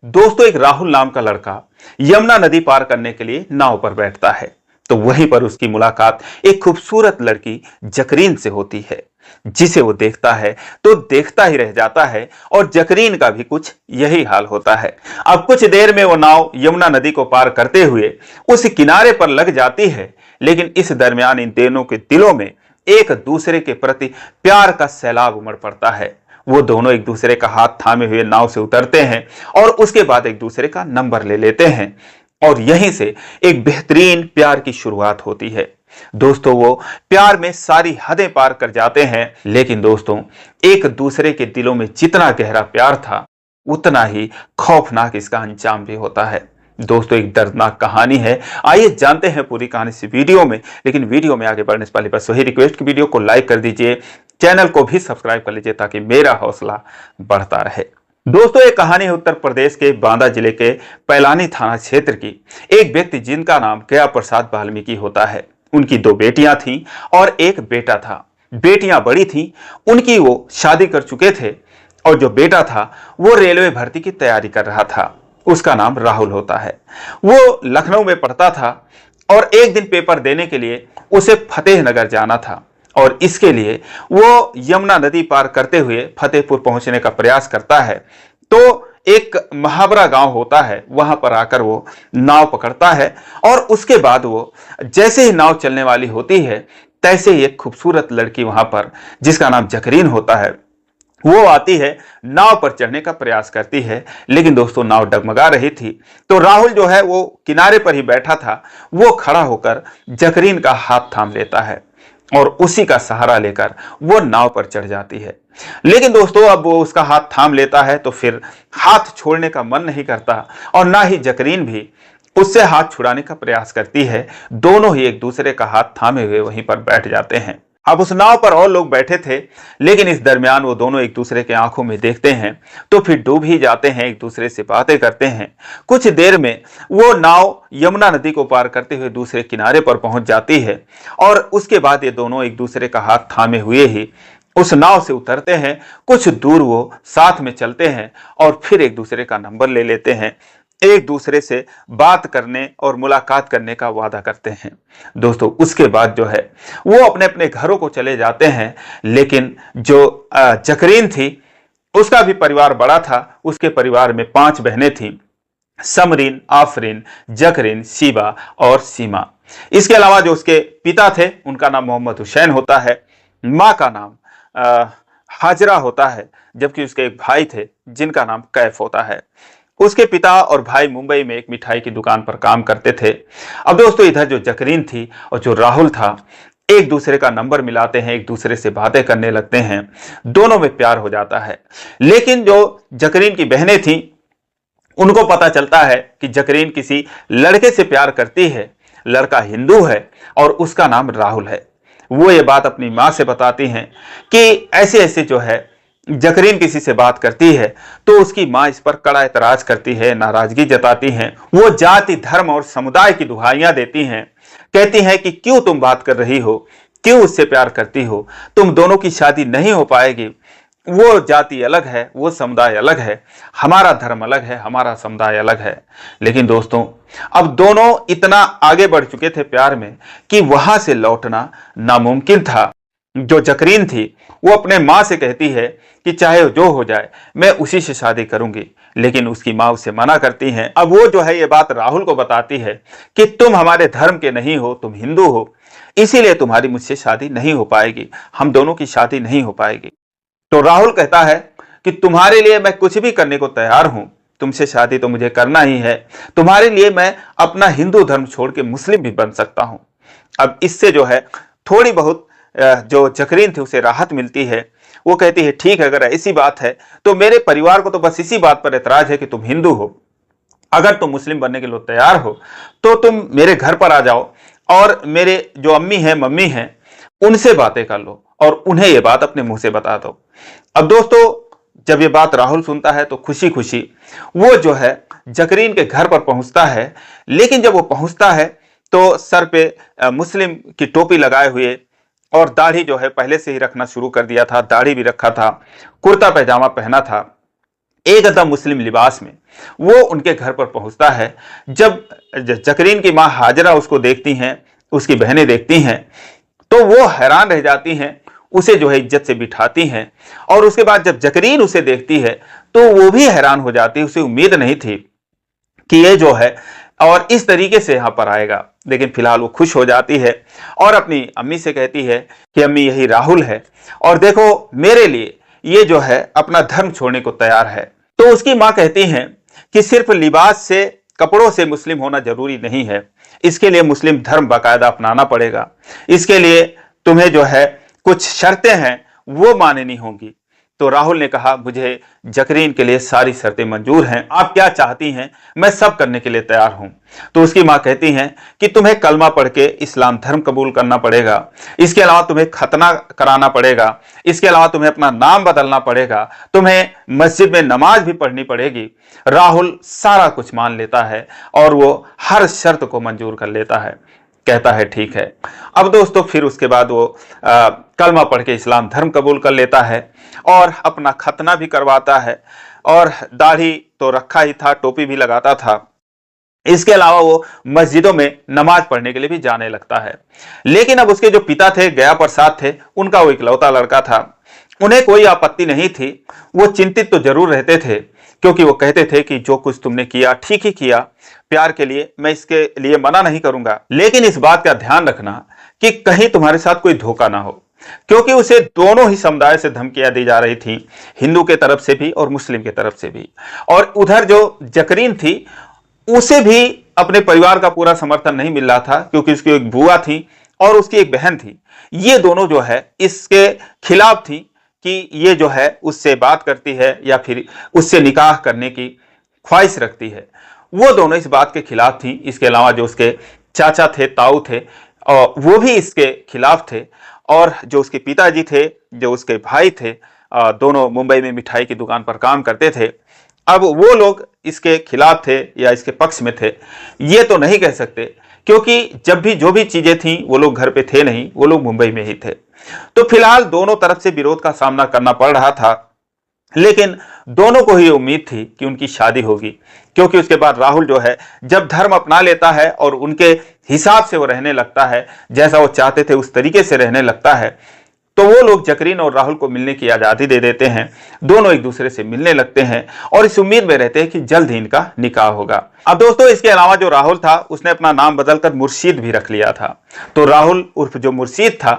दोस्तों, एक राहुल नाम का लड़का यमुना नदी पार करने के लिए नाव पर बैठता है। तो वहीं पर उसकी मुलाकात एक खूबसूरत लड़की जकरीन से होती है, जिसे वो देखता है तो देखता ही रह जाता है। और जकरीन का भी कुछ यही हाल होता है। अब कुछ देर में वो नाव यमुना नदी को पार करते हुए उस किनारे पर लग जाती है, लेकिन इस दरमियान इन दोनों के दिलों में एक दूसरे के प्रति प्यार का सैलाब उमड़ पड़ता है। वो दोनों एक दूसरे का हाथ थामे हुए नाव से उतरते हैं और उसके बाद एक दूसरे का नंबर ले लेते हैं, और यहीं से एक बेहतरीन प्यार की शुरुआत होती है। दोस्तों, वो प्यार में सारी हदें पार कर जाते हैं, लेकिन दोस्तों, एक दूसरे के दिलों में जितना गहरा प्यार था, उतना ही खौफनाक इसका अंजाम भी होता है। दोस्तों, एक दर्दनाक कहानी है। आइए जानते हैं पूरी कहानी इस वीडियो में। लेकिन वीडियो में आगे बढ़ने से पहले बस वही रिक्वेस्ट की वीडियो को लाइक कर दीजिए, चैनल को भी सब्सक्राइब कर लीजिए ताकि मेरा हौसला बढ़ता रहे। दोस्तों, एक कहानी है उत्तर प्रदेश के बांदा जिले के पैलानी थाना क्षेत्र की। एक व्यक्ति जिनका नाम गया प्रसाद वाल्मीकि होता है। उनकी दो बेटियां थीं और एक बेटा था। बेटियां बड़ी थीं, उनकी वो शादी कर चुके थे, और जो बेटा था वो रेलवे भर्ती की तैयारी कर रहा था। उसका नाम राहुल होता है। वो लखनऊ में पढ़ता था और एक दिन पेपर देने के लिए उसे फतेहनगर जाना था, और इसके लिए वो यमुना नदी पार करते हुए फतेहपुर पहुंचने का प्रयास करता है। तो एक महावरा गांव होता है, वहां पर आकर वो नाव पकड़ता है, और उसके बाद वो जैसे ही नाव चलने वाली होती है, तैसे ही एक खूबसूरत लड़की वहां पर, जिसका नाम जकरीन होता है, वो आती है, नाव पर चढ़ने का प्रयास करती है। लेकिन दोस्तों, नाव डगमगा रही थी। तो राहुल जो है वो किनारे पर ही बैठा था। वो खड़ा होकर जकरीन का हाथ थाम लेता है और उसी का सहारा लेकर वो नाव पर चढ़ जाती है। लेकिन दोस्तों, अब वो उसका हाथ थाम लेता है तो फिर हाथ छोड़ने का मन नहीं करता, और ना ही जकरीन भी उससे हाथ छुड़ाने का प्रयास करती है। दोनों ही एक दूसरे का हाथ थामे हुए वहीं पर बैठ जाते हैं। अब उस नाव पर और लोग बैठे थे, लेकिन इस दरमियान वो दोनों एक दूसरे के आंखों में देखते हैं तो फिर डूब ही जाते हैं, एक दूसरे से बातें करते हैं। कुछ देर में वो नाव यमुना नदी को पार करते हुए दूसरे किनारे पर पहुंच जाती है, और उसके बाद ये दोनों एक दूसरे का हाथ थामे हुए ही उस नाव से उतरते हैं। कुछ दूर वो साथ में चलते हैं और फिर एक दूसरे का नंबर ले लेते हैं, एक दूसरे से बात करने और मुलाकात करने का वादा करते हैं। दोस्तों, उसके बाद जो है वो अपने अपने घरों को चले जाते हैं। लेकिन जो जकरीन थी, उसका भी परिवार बड़ा था। उसके परिवार में 5 बहनें थीं, समरीन, आफरीन, जकरीन, शिबा और सीमा। इसके अलावा जो उसके पिता थे, उनका नाम मोहम्मद हुसैन होता है। माँ का नाम हाजरा होता है, जबकि उसके एक भाई थे जिनका नाम कैफ होता है। उसके पिता और भाई मुंबई में एक मिठाई की दुकान पर काम करते थे। अब दोस्तों, इधर जो जकरीन थी और जो राहुल था, एक दूसरे का नंबर मिलाते हैं, एक दूसरे से बातें करने लगते हैं। दोनों में प्यार हो जाता है। लेकिन जो जकरीन की बहनें थीं, उनको पता चलता है कि जकरीन किसी लड़के से प्यार करती है। लड़का हिंदू है और उसका नाम राहुल है। वो ये बात अपनी माँ से बताती हैं कि ऐसे ऐसे जो है जकरीन किसी से बात करती है। तो उसकी माँ इस पर कड़ा एतराज करती है, नाराजगी जताती हैं। वो जाति, धर्म और समुदाय की दुहाइयां देती हैं। कहती हैं कि क्यों तुम बात कर रही हो, क्यों उससे प्यार करती हो, तुम दोनों की शादी नहीं हो पाएगी। वो जाति अलग है, वो समुदाय अलग है, हमारा धर्म अलग है, हमारा समुदाय अलग है। लेकिन दोस्तों, अब दोनों इतना आगे बढ़ चुके थे प्यार में कि वहां से लौटना नामुमकिन था। जो जकरीन थी, वो अपने माँ से कहती है कि चाहे जो हो जाए, मैं उसी से शादी करूंगी। लेकिन उसकी माँ उसे मना करती हैं। अब वो जो है ये बात राहुल को बताती है कि तुम हमारे धर्म के नहीं हो, तुम हिंदू हो, इसीलिए तुम्हारी मुझसे शादी नहीं हो पाएगी, हम दोनों की शादी नहीं हो पाएगी। तो राहुल कहता है कि तुम्हारे लिए मैं कुछ भी करने को तैयार हूं, तुमसे शादी तो मुझे करना ही है। तुम्हारे लिए मैं अपना हिंदू धर्म छोड़ के मुस्लिम भी बन सकता हूं। अब इससे जो है थोड़ी बहुत जो जकरीन थी उसे राहत मिलती है। वो कहती है, ठीक है, अगर ऐसी बात है तो मेरे परिवार को तो बस इसी बात पर एतराज है कि तुम हिंदू हो। अगर तुम मुस्लिम बनने के लिए तैयार हो तो तुम मेरे घर पर आ जाओ, और मेरे जो अम्मी हैं, मम्मी हैं, उनसे बातें कर लो और उन्हें ये बात अपने मुंह से बता दो। अब दोस्तों, जब ये बात राहुल सुनता है तो खुशी खुशी वो जो है जकरीन के घर पर पहुंचता है। लेकिन जब वो पहुंचता है तो सर पे मुस्लिम की टोपी लगाए हुए, और दाढ़ी जो है पहले से ही रखना शुरू कर दिया था, दाढ़ी भी रखा था, कुर्ता पैजामा पहना था, एकदम मुस्लिम लिबास में वो उनके घर पर पहुंचता है। जब जकरीन की मां हाजरा उसको देखती हैं, उसकी बहनें देखती हैं, तो वो हैरान रह जाती हैं, उसे जो है इज्जत से बिठाती हैं। और उसके बाद जब जकरीन उसे देखती है तो वो भी हैरान हो जाती है, उसे उम्मीद नहीं थी कि ये जो है और इस तरीके से यहां पर आएगा। लेकिन फिलहाल वो खुश हो जाती है और अपनी अम्मी से कहती है कि अम्मी यही राहुल है, और देखो मेरे लिए ये जो है अपना धर्म छोड़ने को तैयार है। तो उसकी मां कहती हैं कि सिर्फ लिबास से, कपड़ों से मुस्लिम होना जरूरी नहीं है, इसके लिए मुस्लिम धर्म बाकायदा अपनाना पड़ेगा। इसके लिए तुम्हें जो है कुछ शर्तें हैं वो माननी होंगी। तो राहुल ने कहा, मुझे जकरीन के लिए सारी शर्तें मंजूर हैं, आप क्या चाहती हैं मैं सब करने के लिए तैयार हूं। तो उसकी मां कहती हैं कि तुम्हें कलमा पढ़ के इस्लाम धर्म कबूल करना पड़ेगा, इसके अलावा तुम्हें खतना कराना पड़ेगा, इसके अलावा तुम्हें अपना नाम बदलना पड़ेगा, तुम्हें मस्जिद में नमाज भी पढ़नी पड़ेगी। राहुल सारा कुछ मान लेता है और वो हर शर्त को मंजूर कर लेता है, कहता है ठीक है। अब दोस्तों फिर उसके बाद वो कलमा पढ़ के इस्लाम धर्म कबूल कर लेता है और अपना खतना भी करवाता है, और दाढ़ी तो रखा ही था, टोपी भी लगाता था। इसके अलावा वो मस्जिदों में नमाज पढ़ने के लिए भी जाने लगता है। लेकिन अब उसके जो पिता थे, गया प्रसाद थे, उनका वो इकलौता लड़का था, उन्हें कोई आपत्ति नहीं थी। वो चिंतित तो जरूर रहते थे, क्योंकि वो कहते थे कि जो कुछ तुमने किया ठीक ही किया, प्यार के लिए, मैं इसके लिए मना नहीं करूंगा, लेकिन इस बात का ध्यान रखना कि कहीं तुम्हारे साथ कोई धोखा ना हो। क्योंकि उसे दोनों ही समुदाय से धमकियां दी जा रही थी, हिंदू के तरफ से भी और मुस्लिम के तरफ से भी। और उधर जो जकरीन थी उसे भी अपने परिवार का पूरा समर्थन नहीं मिल रहा था, क्योंकि उसकी एक बुआ थी और उसकी एक बहन थी। ये दोनों जो है इसके खिलाफ थी कि ये जो है उससे बात करती है या फिर उससे निकाह करने की ख्वाहिश रखती है। वो दोनों इस बात के खिलाफ थी। इसके अलावा जो उसके चाचा थे, ताऊ थे, और वो भी इसके खिलाफ थे। और जो उसके पिताजी थे, जो उसके भाई थे, दोनों मुंबई में मिठाई की दुकान पर काम करते थे। अब वो लोग इसके खिलाफ थे या इसके पक्ष में थे, ये तो नहीं कह सकते, क्योंकि जब भी जो भी चीजें थी वो लोग घर पे थे नहीं, वो लोग मुंबई में ही थे। तो फिलहाल दोनों तरफ से विरोध का सामना करना पड़ रहा था, लेकिन दोनों को ही उम्मीद थी कि उनकी शादी होगी। क्योंकि उसके बाद राहुल जो है जब धर्म अपना लेता है और उनके हिसाब से वो रहने लगता है, जैसा वो चाहते थे उस तरीके से रहने लगता है, तो वो लोग जकरीन और राहुल को मिलने की आज़ादी दे देते हैं। दोनों एक दूसरे से मिलने लगते हैं और इस उम्मीद में रहते हैं कि जल्द ही इनका निकाह होगा। अब दोस्तों इसके अलावा जो राहुल था उसने अपना नाम बदलकर मुर्शीद भी रख लिया था। तो राहुल उर्फ जो मुर्शीद था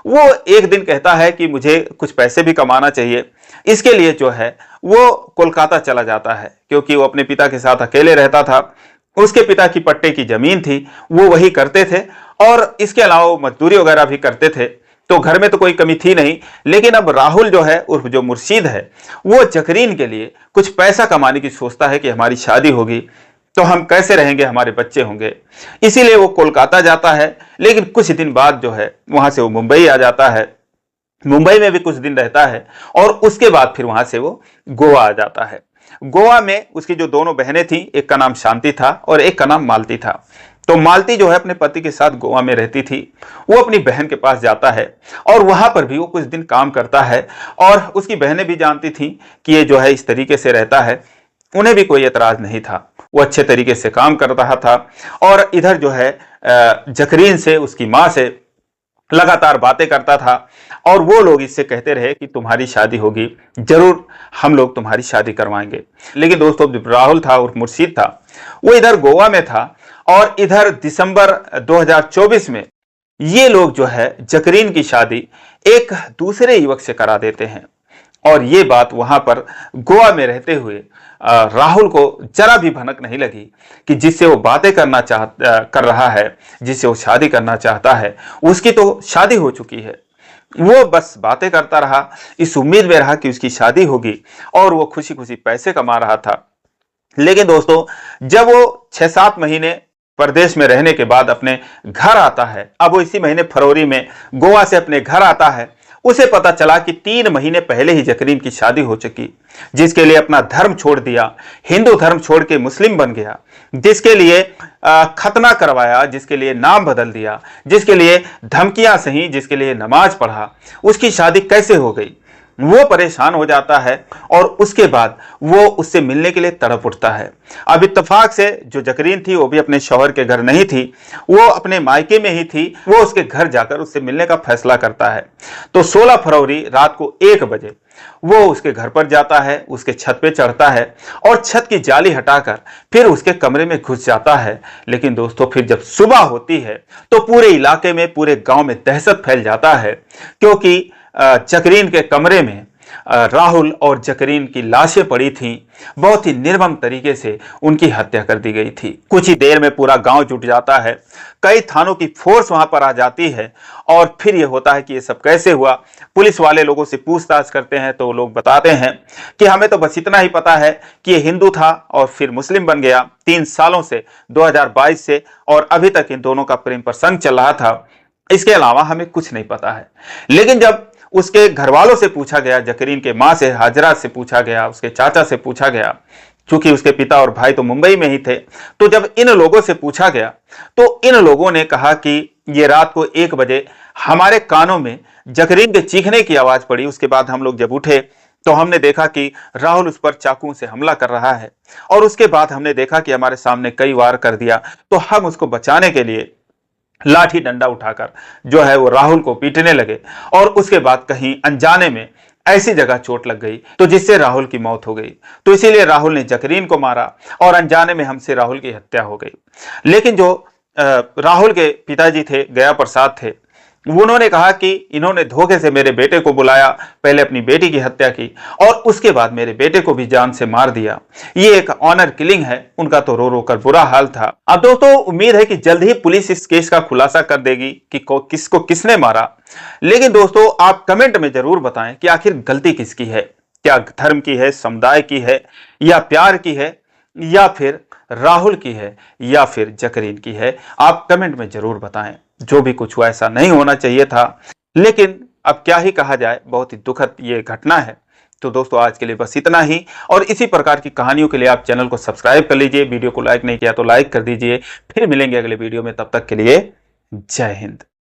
वो एक दिन कहता है कि मुझे कुछ पैसे भी कमाना चाहिए। इसके लिए जो है वो कोलकाता चला जाता है, क्योंकि वो अपने पिता के साथ अकेले रहता था। उसके पिता की पट्टे की जमीन थी, वो वही करते थे, और इसके अलावा वो मजदूरी वगैरह भी करते थे। तो घर में तो कोई कमी थी नहीं। लेकिन अब राहुल जो है उर्फ जो मुर्शीद है वो जकरीन के लिए कुछ पैसा कमाने की सोचता है कि हमारी शादी होगी तो हम कैसे रहेंगे, हमारे बच्चे होंगे। इसीलिए वो कोलकाता जाता है। लेकिन कुछ दिन बाद जो है वहां से वो मुंबई आ जाता है। मुंबई में भी कुछ दिन रहता है और उसके बाद फिर वहां से वो गोवा आ जाता है। गोवा में उसकी जो दोनों बहनें थीं, एक का नाम शांति था और एक का नाम मालती था। तो मालती जो है अपने पति के साथ गोवा में रहती थी। वो अपनी बहन के पास जाता है और वहां पर भी वो कुछ दिन काम करता है, और उसकी बहनें भी जानती थीं कि ये जो है इस तरीके से रहता है। उन्हें भी कोई एतराज नहीं था, वो अच्छे तरीके से काम कर रहा था। और इधर जो है जकरीन से, उसकी माँ से लगातार बातें करता था, और वो लोग इससे कहते रहे कि तुम्हारी शादी होगी, जरूर हम लोग तुम्हारी शादी करवाएंगे। लेकिन दोस्तों जो राहुल था और मुर्शीद था वो इधर गोवा में था, और इधर दिसंबर 2024 में ये लोग जो है जकरीन की शादी एक दूसरे युवक से करा देते हैं। और ये बात वहां पर गोवा में रहते हुए राहुल को जरा भी भनक नहीं लगी कि जिससे वो बातें कर रहा है, जिससे वो शादी करना चाहता है, उसकी तो शादी हो चुकी है। वो बस बातें करता रहा, इस उम्मीद में रहा कि उसकी शादी होगी, और वो खुशी खुशी पैसे कमा रहा था। लेकिन दोस्तों जब वो 6-7 महीने प्रदेश में रहने के बाद अपने घर आता है, अब वो इसी महीने फरवरी में गोवा से अपने घर आता है, उसे पता चला कि 3 महीने पहले ही जकरीन की शादी हो चुकी, जिसके लिए अपना धर्म छोड़ दिया, हिंदू धर्म छोड़ के मुस्लिम बन गया, जिसके लिए खतना करवाया, जिसके लिए नाम बदल दिया, जिसके लिए धमकियां सही, जिसके लिए नमाज पढ़ा, उसकी शादी कैसे हो गई। वो परेशान हो जाता है और उसके बाद वो उससे मिलने के लिए तड़प उठता है। अब इत्तेफाक से जो जकरीन थी वो भी अपने शौहर के घर नहीं थी, वो अपने मायके में ही थी। वो उसके घर जाकर उससे मिलने का फैसला करता है। तो 16 फरवरी रात को 1 बजे वो उसके घर पर जाता है, उसके छत पे चढ़ता है और छत की जाली हटाकर फिर उसके कमरे में घुस जाता है। लेकिन दोस्तों फिर जब सुबह होती है तो पूरे इलाके में, पूरे गांव में दहशत फैल जाता है, क्योंकि जकरीन के कमरे में राहुल और जकरीन की लाशें पड़ी थीं। बहुत ही निर्मम तरीके से उनकी हत्या कर दी गई थी। कुछ ही देर में पूरा गांव जुट जाता है, कई थानों की फोर्स वहां पर आ जाती है और फिर यह होता है कि ये सब कैसे हुआ। पुलिस वाले लोगों से पूछताछ करते हैं तो लोग बताते हैं कि हमें तो बस इतना ही पता है कि ये हिंदू था और फिर मुस्लिम बन गया 3 सालों से, 2022 से, और अभी तक इन दोनों का प्रेम प्रसंग चल रहा था। इसके अलावा हमें कुछ नहीं पता है। लेकिन जब उसके घर वालों से पूछा गया, जकरीन के मां से, हाजरा से पूछा गया, उसके चाचा से पूछा गया, क्योंकि उसके पिता और भाई तो मुंबई में ही थे, तो जब इन लोगों से पूछा गया तो इन लोगों ने कहा कि ये रात को 1 बजे हमारे कानों में जकरीन के चीखने की आवाज पड़ी। उसके बाद हम लोग जब उठे तो हमने देखा कि राहुल उस पर चाकू से हमला कर रहा है और उसके बाद हमने देखा कि हमारे सामने कई वार कर दिया। तो हम उसको बचाने के लिए लाठी डंडा उठाकर जो है वो राहुल को पीटने लगे और उसके बाद कहीं अनजाने में ऐसी जगह चोट लग गई तो जिससे राहुल की मौत हो गई। तो इसीलिए राहुल ने जकरीन को मारा और अनजाने में हमसे राहुल की हत्या हो गई। लेकिन जो राहुल के पिताजी थे, गया प्रसाद थे, उन्होंने कहा कि इन्होंने धोखे से मेरे बेटे को बुलाया, पहले अपनी बेटी की हत्या की और उसके बाद मेरे बेटे को भी जान से मार दिया। ये एक ऑनर किलिंग है। उनका तो रो रो कर बुरा हाल था। अब दोस्तों उम्मीद है कि जल्द ही पुलिस इस केस का खुलासा कर देगी कि किसको किसने मारा। लेकिन दोस्तों आप कमेंट में जरूर बताएं कि आखिर गलती किसकी है, क्या धर्म की है, समुदाय की है, या प्यार की है, या फिर राहुल की है, या फिर जकरीन की है। आप कमेंट में जरूर बताएं। जो भी कुछ हुआ ऐसा नहीं होना चाहिए था, लेकिन अब क्या ही कहा जाए, बहुत ही दुखद ये घटना है। तो दोस्तों आज के लिए बस इतना ही, और इसी प्रकार की कहानियों के लिए आप चैनल को सब्सक्राइब कर लीजिए। वीडियो को लाइक नहीं किया तो लाइक कर दीजिए। फिर मिलेंगे अगले वीडियो में, तब तक के लिए जय हिंद।